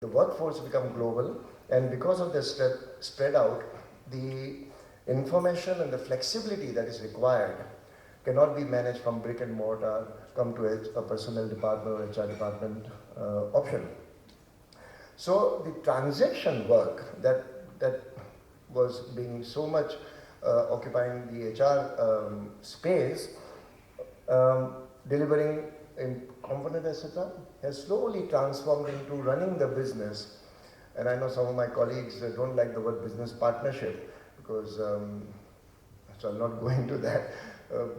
The workforce become global, and because of the spread out, the information and the flexibility that is required cannot be managed from brick and mortar, come to a personnel department or HR department option. So the transaction work that was being so much occupying the HR space, delivering in component etc., has slowly transformed into running the business. And I know some of my colleagues don't like the word business partnership because, so I'll not go into that.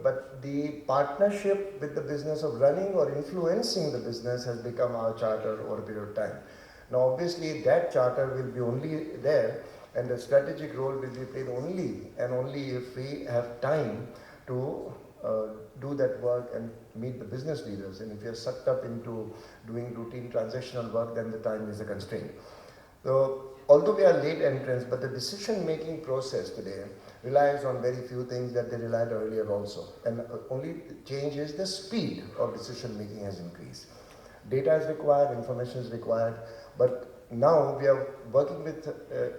But the partnership with the business of running or influencing the business has become our charter over a period of time. Now obviously that charter will be only there, and the strategic role will be played only and only if we have time to do that work and meet the business leaders. And if you're sucked up into doing routine transactional work, then the time is a constraint. So although we are late entrants, but the decision-making process today relies on very few things that they relied earlier also. And only change is the speed of decision-making has increased. Data is required, information is required, but now we are working with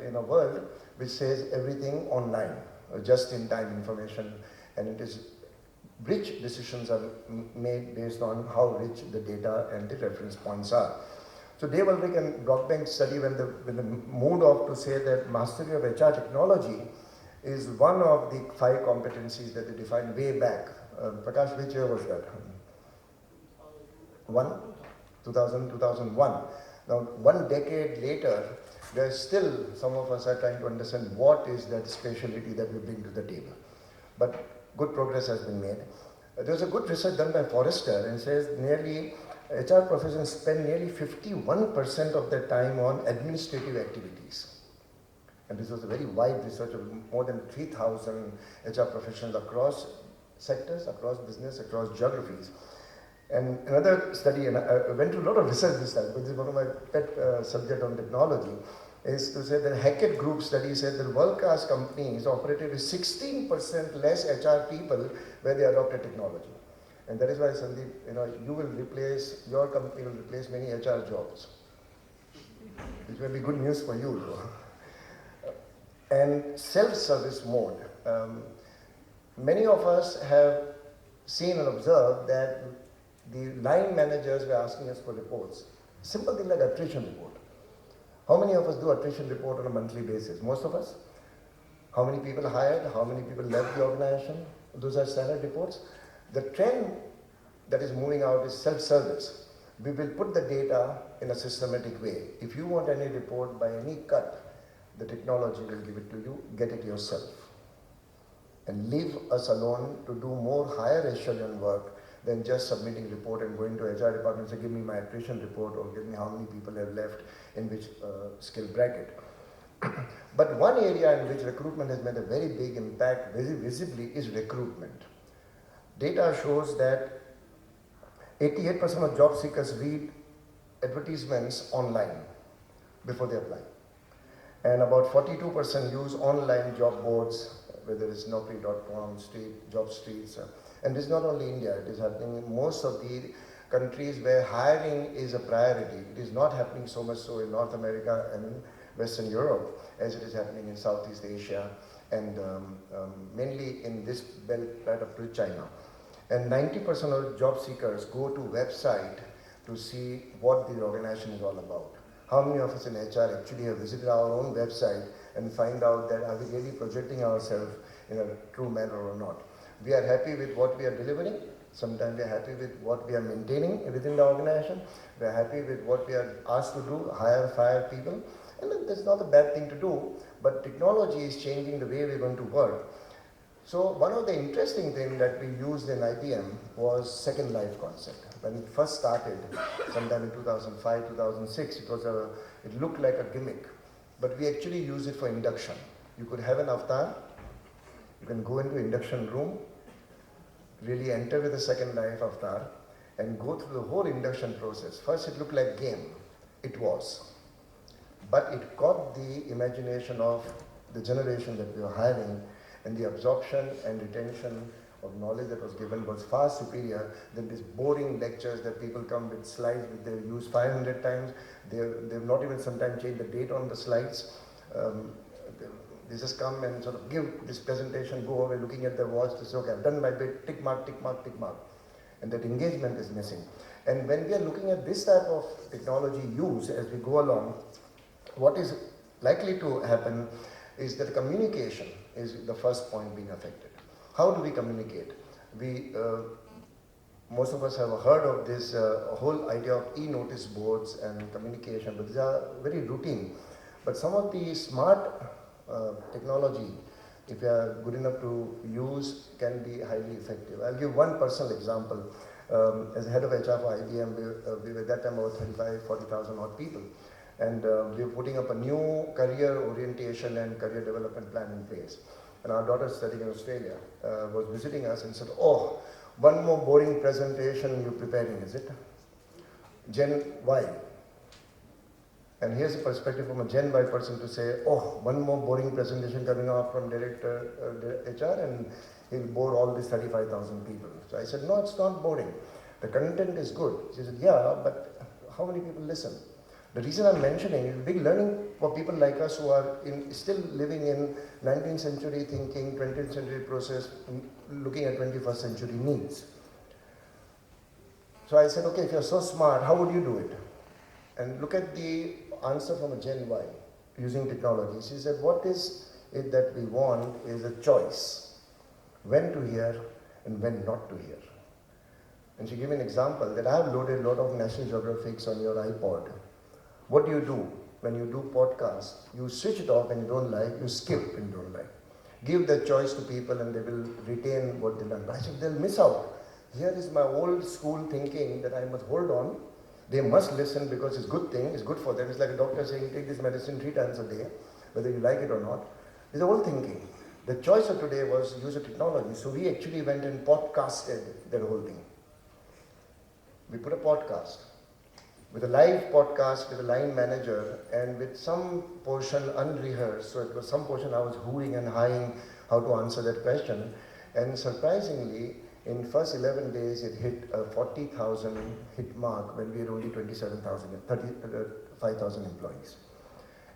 in a world which says everything online, just-in-time information, and it is rich decisions are made based on how rich the data and the reference points are. So Dave Ulrich and Brockbank study when they moved off to say that mastery of HR technology is one of the 5 competencies that they defined way back. Prakash, which year was that? 2001. Now, 1 decade later, there's still, some of us are trying to understand what is that specialty that we bring to the table. But good progress has been made. There's a good research done by Forrester and says nearly HR professionals spend nearly 51% of their time on administrative activities. And this was a very wide research of more than 3,000 HR professionals across sectors, across business, across geographies. And another study, and I went through a lot of research this time, but this is one of my pet subject on technology, is to say that Hackett Group study said that world-class companies operated with 16% less HR people where they adopted technology. And that is why, Sandeep, you will replace, your company will replace many HR jobs, which may be good news for you, though. And self-service mode. Many of us have seen and observed that the line managers were asking us for reports. Simple thing like attrition report. How many of us do attrition report on a monthly basis? Most of us. How many people hired? How many people left the organization? Those are standard reports. The trend that is moving out is self-service. We will put the data in a systematic way. If you want any report by any cut, the technology will give it to you. Get it yourself. And leave us alone to do more higher echelon work than just submitting report and going to HR department and say, give me my attrition report or give me how many people have left in which skill bracket. But one area in which recruitment has made a very big impact very visibly is recruitment. Data shows that 88% of job seekers read advertisements online before they apply. And about 42% use online job boards, whether it's Naukri.com, job streets. And this is not only India, it is happening in most of the countries where hiring is a priority. It is not happening so much so in North America and Western Europe as it is happening in Southeast Asia and mainly in this belt right up to China. And 90% of job seekers go to website to see what the organization is all about. How many of us in HR actually have visited our own website and find out that are we really projecting ourselves in a true manner or not? We are happy with what we are delivering. Sometimes we are happy with what we are maintaining within the organization. We are happy with what we are asked to do, hire, fire people. And that's not a bad thing to do, but technology is changing the way we're going to work. So one of the interesting things that we used in IBM was second life concept. When it first started, sometime in 2005, 2006, it looked like a gimmick. But we actually use it for induction. You could have an avatar, you can go into induction room, really enter with a second life avatar, and go through the whole induction process. First it looked like game. It was. But it caught the imagination of the generation that we were hiring, and the absorption and retention of knowledge that was given was far superior than these boring lectures that people come with slides which they've used 500 times. They've not even sometimes changed the date on the slides. They just come and sort of give this presentation, go away looking at their watch to say, okay, I've done my bit, tick mark, tick mark, tick mark. And that engagement is missing. And when we are looking at this type of technology use as we go along, what is likely to happen is that communication is the first point being affected. How do we communicate? Most of us have heard of this whole idea of e-notice boards and communication, but these are very routine. But some of the smart technology, if you are good enough to use, can be highly effective. I'll give one personal example. As head of HR for IBM, we were at that time about 40,000 odd people. And we were putting up a new career orientation and career development plan in place. And our daughter studying in Australia was visiting us and said, oh, one more boring presentation you're preparing, is it? Gen Y. And here's a perspective from a Gen Y person to say, oh, one more boring presentation coming out from director HR and he'll bore all these 35,000 people. So I said, no, it's not boring. The content is good. She said, yeah, but how many people listen? The reason I'm mentioning is big learning for people like us who are still living in 19th century thinking, 20th century process, looking at 21st century needs. So I said, okay, if you're so smart, how would you do it? And look at the answer from a Gen Y using technology. She said, what is it that we want is a choice, when to hear and when not to hear. And she gave me an example that I have loaded a lot of National Geographics on your iPod. What do you do when you do podcasts? You switch it off and you don't like, you skip and you don't like. Give the choice to people and they will retain what they learn. I said, they'll miss out. Here is my old school thinking that I must hold on. They must listen because it's a good thing, it's good for them. It's like a doctor saying, take this medicine 3 times a day, whether you like it or not. It's the old thinking. The choice of today was use of technology. So we actually went and podcasted that whole thing. We put a podcast with a live podcast with a line manager and with some portion unrehearsed. So it was some portion I was hooing and hawing how to answer that question. And surprisingly, in first 11 days, it hit a 40,000 hit mark when we had only 35,000 employees.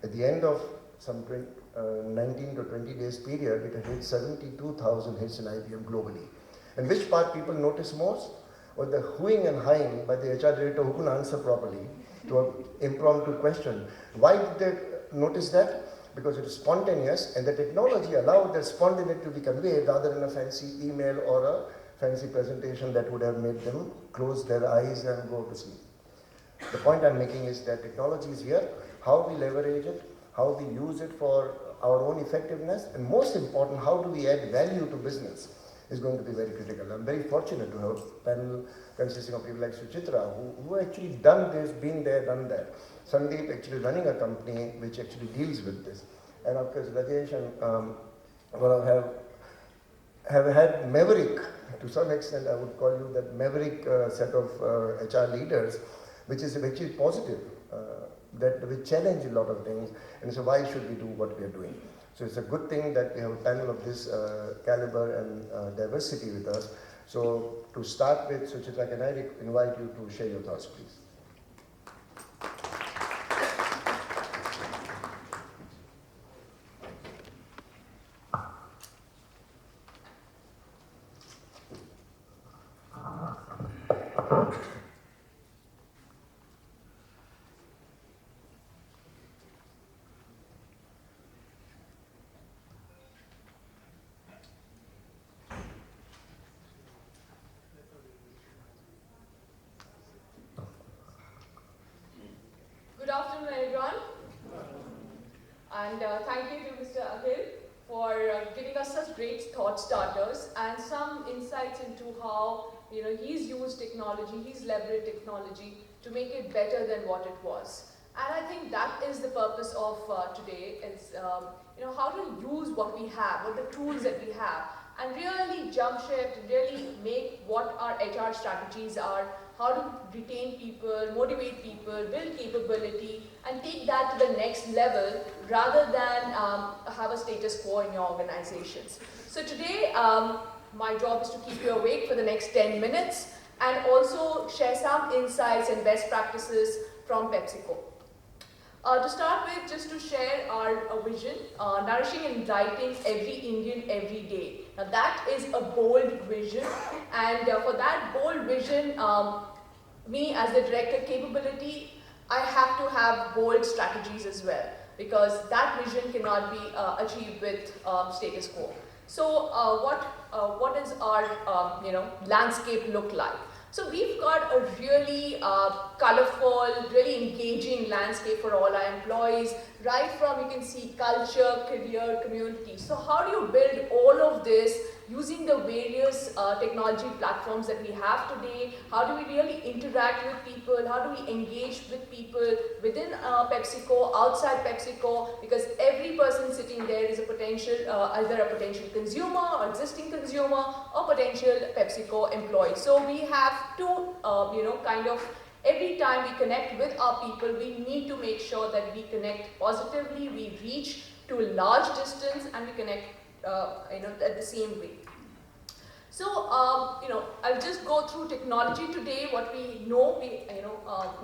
At the end of some 19 to 20 days period, it had hit 72,000 hits in IBM globally. And which part people notice most? Or the hooing and hawing by the HR director who couldn't answer properly to an impromptu question. Why did they notice that? Because it is spontaneous and the technology allowed that spontaneity to be conveyed rather than a fancy email or a fancy presentation that would have made them close their eyes and go to sleep. The point I'm making is that technology is here, how we leverage it, how we use it for our own effectiveness, and most important, how do we add value to business is going to be very critical. I'm very fortunate to have a panel consisting of people like Suchitra who actually done this, been there, done that. Sandeep actually running a company which actually deals with this. And of course Rajesh and have had maverick, to some extent I would call you that maverick set of HR leaders, which is actually positive, that we challenge a lot of things, and so why should we do what we are doing? So it's a good thing that we have a panel of this caliber and diversity with us. So to start with, Suchitra, can I invite you to share your thoughts, please? Good afternoon, everyone. And thank you to Mr. Akhil for giving us such great thought starters and some insights into how he's used technology, he's leveraged technology to make it better than what it was. And I think that is the purpose of today, is how to use what we have, what the tools that we have, and really jump ship, really make what our HR strategies are, how to retain people, motivate people, build capability, and take that to the next level rather than have a status quo in your organizations. So today, my job is to keep you awake for the next 10 minutes and also share some insights and best practices from PepsiCo. To start with, just to share our vision, nourishing and delighting every Indian every day. Now that is a bold vision, and for that bold vision, me as the director capability, I have to have bold strategies as well, because that vision cannot be achieved with status quo. So what does our landscape look like? So we've got a really colorful, really engaging landscape for all our employees, right from, you can see, culture, career, community. So how do you build all of this using the various technology platforms that we have today? How do we really interact with people? How do we engage with people within PepsiCo, outside PepsiCo? Because every person sitting there is a potential, either a potential consumer or existing consumer or potential PepsiCo employee. So we have to, every time we connect with our people, we need to make sure that we connect positively, we reach to a large distance, and we connect at the same way. So, I'll just go through technology today, what we know,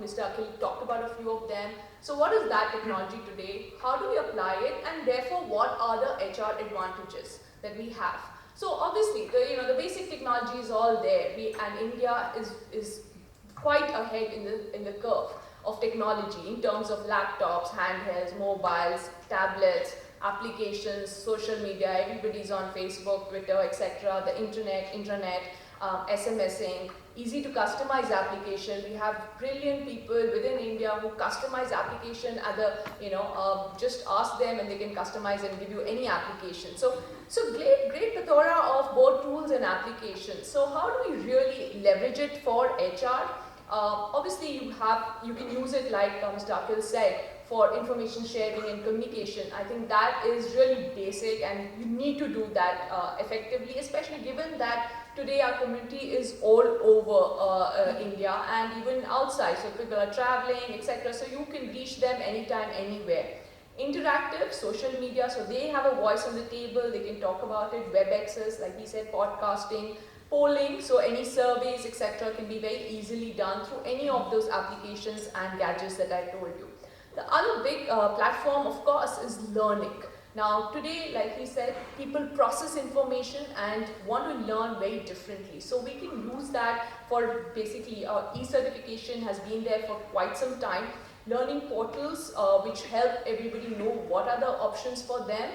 Mr. Akhil talked about a few of them. So what is that technology today? How do we apply it? And therefore, what are the HR advantages that we have? So obviously, the basic technology is all there, and India is quite ahead in the curve of technology in terms of laptops, handhelds, mobiles, tablets, applications, social media. Everybody's on Facebook, Twitter, etc. The intranet, SMSing, easy to customize application. We have brilliant people within India who customize application at the, just ask them and they can customize and give you any application. So great plethora of both tools and applications. So how do we really leverage it for HR? Obviously you can use it, like Mr. Akhil said, for information sharing and communication. I think that is really basic, and you need to do that effectively, especially given that today our community is all over India and even outside. So people are traveling, etc. So you can reach them anytime, anywhere. Interactive, social media, so they have a voice on the table, they can talk about it. Web access, like we said, podcasting, polling, so any surveys, etc. can be very easily done through any of those applications and gadgets that I told you. The other big platform, of course, is learning. Now today, like he said, people process information and want to learn very differently. So we can use that for basically e-certification has been there for quite some time. Learning portals which help everybody know what are the options for them.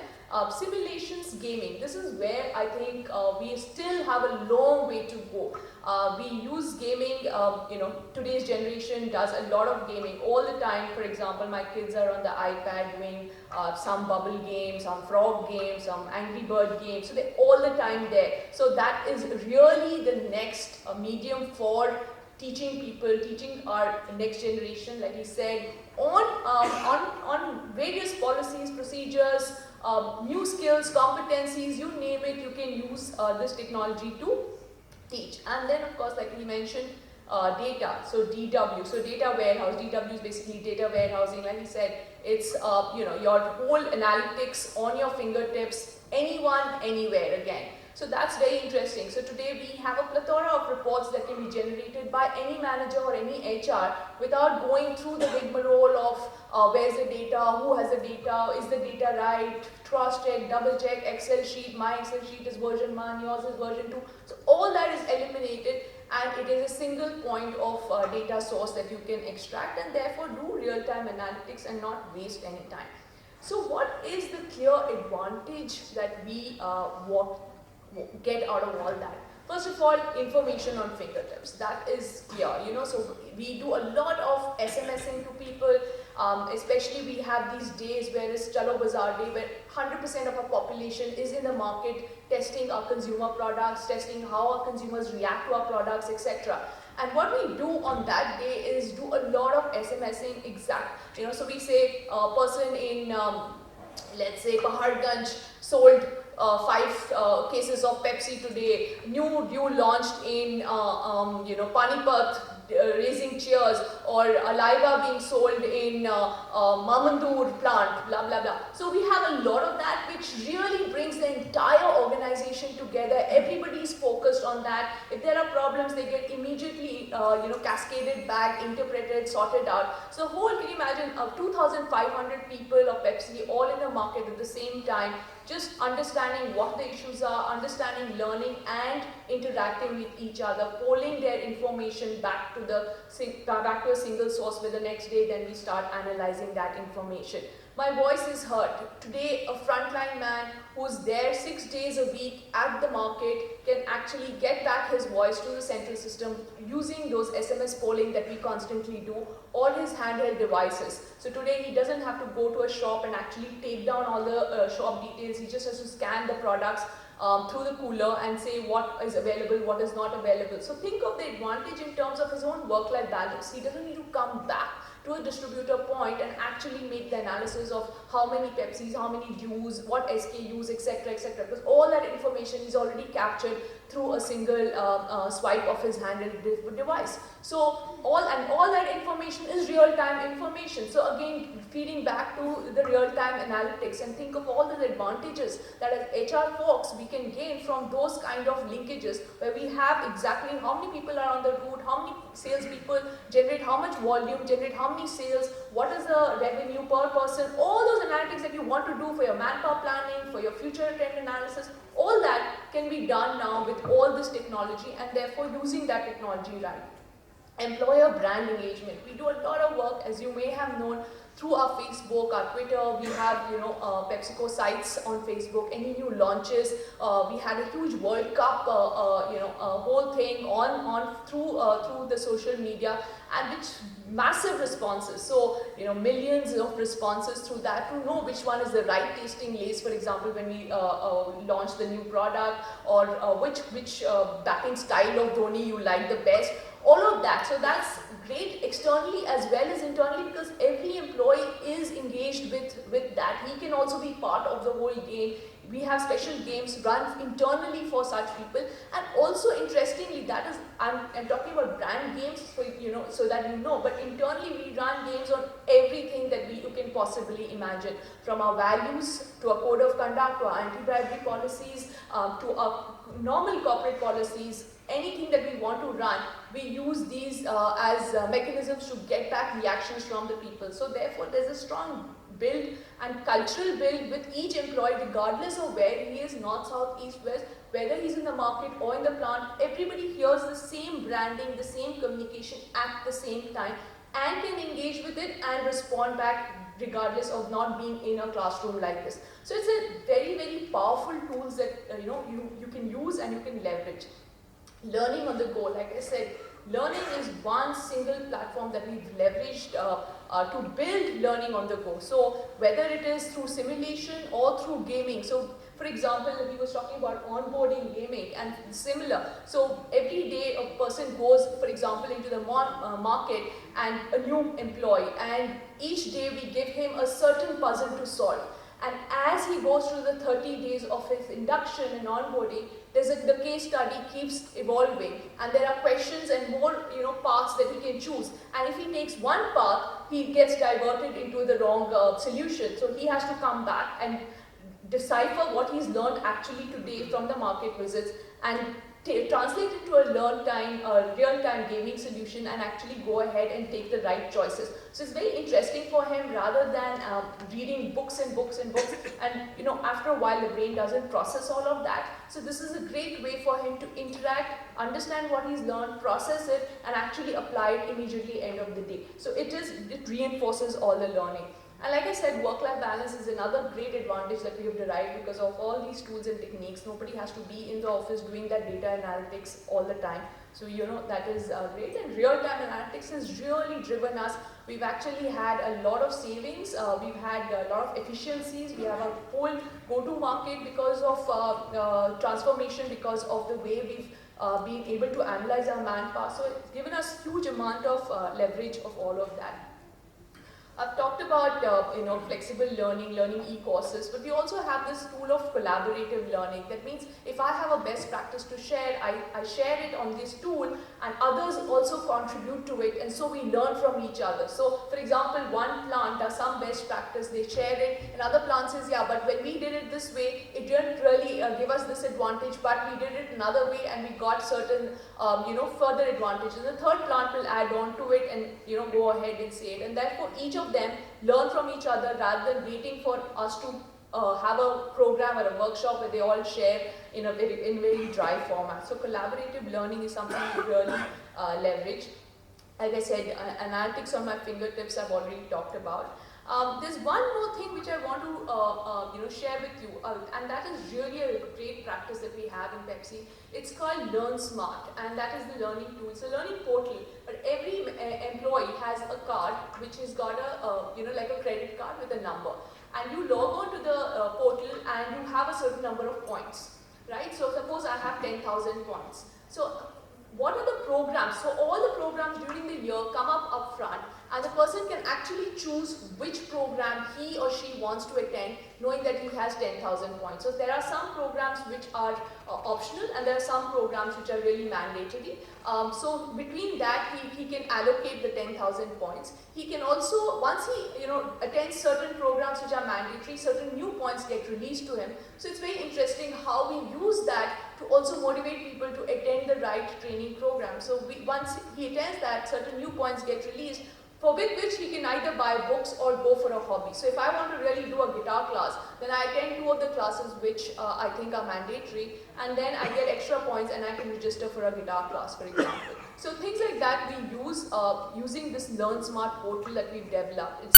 Simulations, gaming. This is where I think we still have a long way to go. We use gaming, today's generation does a lot of gaming all the time. For example, my kids are on the iPad doing some bubble games, some frog games, some Angry Bird games. So they're all the time there. So that is really the next medium for teaching people, teaching our next generation, like he said, on various policies, procedures, new skills, competencies, you name it, you can use this technology to teach. And then, of course, like we mentioned, data, so DW, so data warehouse. DW is basically data warehousing. Like he said, it's your whole analytics on your fingertips, anyone, anywhere again. So that's very interesting. So today we have a plethora of reports that can be generated by any manager or any HR without going through the rigmarole of where's the data, who has the data, is the data right, cross check, double check, Excel sheet, my Excel sheet is version 1, yours is version 2. So all that is eliminated, and it is a single point of data source that you can extract and therefore do real-time analytics and not waste any time. So what is the clear advantage that we get out of all that? First of all, information on fingertips. That is clear, so we do a lot of SMSing to people, especially we have these days where it's Chalo Bazaar Day, where 100% of our population is in the market testing our consumer products, testing how our consumers react to our products, etc. And what we do on that day is do a lot of SMSing so we say a person in, let's say, Paharganj sold 5 cases of Pepsi today. New launched in Panipat raising cheers, or Aliva being sold in Mamandur plant, blah blah blah. So we have a lot of that, which really brings the entire organization together. Everybody is focused on that. If there are problems, they get immediately cascaded back, interpreted, sorted out. So can you imagine 2,500 people of Pepsi all in the market at the same time, just understanding what the issues are, understanding, learning and interacting with each other, polling their information back to a single source, where the next day then we start analyzing that information. My voice is heard. Today, a frontline man who's there 6 days a week at the market can actually get back his voice to the central system using those SMS polling that we constantly do, or his handheld devices. So today he doesn't have to go to a shop and actually take down all the shop details. He just has to scan the products through the cooler and say what is available, what is not available. So think of the advantage in terms of his own work-life balance. He doesn't need to come back to a distributor point and actually make the analysis of how many Pepsis, how many Dews, what SKUs, etc., etc. Because all that information is already captured through a single swipe of his handheld device. So all that information is real-time information. So again, feeding back to the real-time analytics, and think of all the advantages that as HR folks we can gain from those kind of linkages, where we have exactly how many people are on the route, how many salespeople generate how much volume, generate how many sales, what is the revenue per person, all those analytics that you want to do for your manpower planning, for your future trend analysis. All that can be done now with all this technology, and therefore using that technology right. Employer brand engagement. We do a lot of work, as you may have known, through our Facebook, our Twitter. We have PepsiCo sites on Facebook. Any new launches, we had a huge World Cup, whole thing on through the social media, and which massive responses. So millions of responses through that to know which one is the right tasting lace, for example, when we launch the new product, or which batting style of Dhoni you like the best. All of that. So that's great externally as well as internally, because every employee is engaged with that. He can also be part of the whole game. We have special games run internally for such people, and also interestingly, that is, I'm talking about brand games for so that you know, but internally we run games on everything that you can possibly imagine, from our values to our code of conduct, to our anti-bribery policies, to our normal corporate policies. Anything that we want to run, we use these as mechanisms to get back reactions from the people. So therefore, there's a strong build and cultural build with each employee, regardless of where he is, north, south, east, west, whether he's in the market or in the plant. Everybody hears the same branding, the same communication at the same time, and can engage with it and respond back regardless of not being in a classroom like this. So it's a very, very powerful tools that you can use and you can leverage. Learning on the go, like I said, learning is one single platform that we've leveraged to build learning on the go. So whether it is through simulation or through gaming. So for example, he was talking about onboarding gaming and similar. So every day a person goes, for example, into the market and a new employee, and each day we give him a certain puzzle to solve. And as he goes through the 30 days of his induction and onboarding, the case study keeps evolving, and there are questions and more paths that he can choose. And if he takes one path, he gets diverted into the wrong solution. So he has to come back and decipher what he's learned actually today from the market visits, and translate it to a real-time gaming solution, and actually go ahead and take the right choices. So it's very interesting for him, rather than reading books and books and books, and after a while the brain doesn't process all of that. So this is a great way for him to interact, understand what he's learned, process it, and actually apply it immediately end of the day. So it reinforces all the learning. And like I said, work-life balance is another great advantage that we have derived because of all these tools and techniques. Nobody has to be in the office doing that data analytics all the time. So that is great, and real-time analytics has really driven us. We've actually had a lot of savings, we've had a lot of efficiencies, we have a whole go-to-market because of transformation, because of the way we've been able to analyze our manpower. So it's given us huge amount of leverage of all of that. I've talked about flexible learning, learning e-courses, but we also have this tool of collaborative learning. That means if I have a best practice to share, I share it on this tool, and others also contribute to it, and so we learn from each other. So for example, one plant does some best practice, they share it, and other plant says, yeah, but when we did it this way, it didn't really give us this advantage, but we did it another way and we got certain further advantages. The third plant will add on to it and go ahead and say it, and therefore each of them learn from each other rather than waiting for us to have a program or a workshop where they all share in a very dry format. So collaborative learning is something we really leverage. Like I said, analytics on my fingertips I've already talked about. There's one more thing which I want to share with you, and that is really a great practice that we have in Pepsi. It's called Learn Smart, and that is the learning tool. It's a learning portal, but every employee has a card which has got a like a credit card with a number, and you log on to the portal and you have a certain number of points, right? So suppose I have 10,000 points. So what are the programs? So all the programs during the year come up front, and the person can actually choose which program he or she wants to attend, knowing that he has 10,000 points. So there are some programs which are optional, and there are some programs which are really mandatory. So between that, he can allocate the 10,000 points. He can also, once he attends certain programs which are mandatory, certain new points get released to him. So it's very interesting how we use that to also motivate people to attend the right training program. So once he attends that, certain new points get released, for which he can either buy books or go for a hobby. So if I want to really do a guitar class, then I attend 2 of the classes which I think are mandatory, and then I get extra points and I can register for a guitar class, for example. So things like that we use using this Learn Smart portal that we've developed.